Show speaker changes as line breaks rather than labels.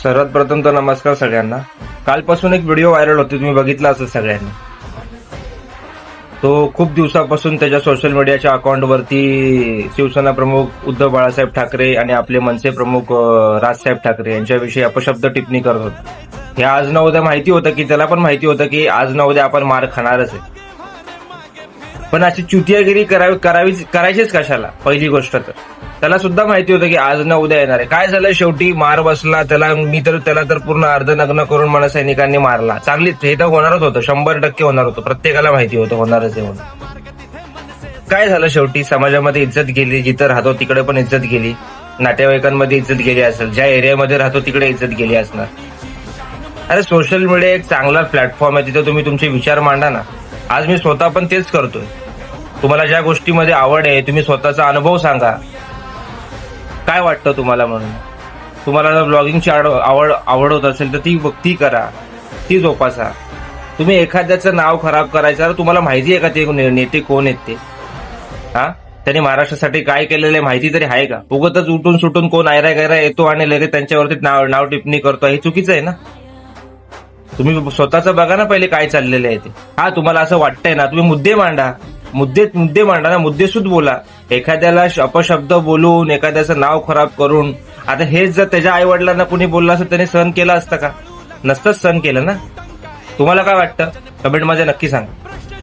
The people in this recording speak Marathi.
सर्वात प्रथम तर नमस्कार सगळ्यांना. कालपासून एक व्हिडिओ व्हायरल होते, तुम्ही बघितला असेल सगळ्यांनी. तो खूप दिवसापासून त्याच्या सोशल मीडियाच्या अकाउंटवरती शिवसेना प्रमुख उद्धव बाळासाहेब ठाकरे आणि आपले मनसे प्रमुख राजसाहेब ठाकरे यांच्याविषयी अपशब्द टिप्पणी करत होते. हे आज ना उद्या माहिती होतं की त्याला पण माहिती होतं की आज ना उद्या आपण मार खाणारच आहे, पण अशी चुतियागिरी करायचीच कशाला. पहिली गोष्ट तर त्याला सुद्धा माहिती होतं की आज ना उद्या येणार आहे. काय झालं, शेवटी मार बसला त्याला. त्याला तर पूर्ण अर्धनग्न करून मनसैनिकांनी मारला. चांगली हे तर होणारच होतं, 100% होणार होतं. प्रत्येकाला माहिती होतं होणारच आहे म्हणून. काय झालं, शेवटी समाजामध्ये इज्जत गेली. जिथं राहतो तिकडे पण इज्जत गेली. नातेवाईकांमध्ये इज्जत गेली असेल, ज्या एरियामध्ये राहतो तिकडे इज्जत गेली असणार. अरे सोशल मीडिया एक चांगला प्लॅटफॉर्म आहे, तिथे तुम्ही तुमचे विचार मांडा ना. आज मी स्वतः पण तेच करतोय. तुम्हाला ज्या गोष्टीमध्ये आवड आहे तुम्ही स्वतःचा अनुभव सांगा. काय वाटतं तुम्हाला म्हणून. तुम्हाला जर ब्लॉगिंगची आवड होत असेल तर ती करा, ती जोपासा. तुम्ही एखाद्याचं नाव खराब करायचं, तर तुम्हाला माहिती आहे का ते नेते कोण आहेत ते? त्यांनी महाराष्ट्रासाठी काय केलेलं आहे माहिती तरी आहे का? उगतच उठून सुटून कोण आयरा गैरा येतो आणि लगेच त्यांच्यावरती नाव टिप्पणी करतो, हे चुकीचं आहे ना. तुम्ही स्वतःचं बघा ना पहिले काय चाललेलं आहे ते. तुम्हाला असं वाटतंय ना, तुम्ही मुद्दे मांडा ना, मुद्देसूद बोला. एखाद्याला अपशब्द बोलून, एखाद्याचं नाव खराब करून, आता हेच जर त्याच्या आई वडिलांना कुणी बोललं असतं त्याने सहन केलं असतं का? नसतंच सहन केलं ना. तुम्हाला काय वाटतं? कमेंटमध्ये नक्की सांगा.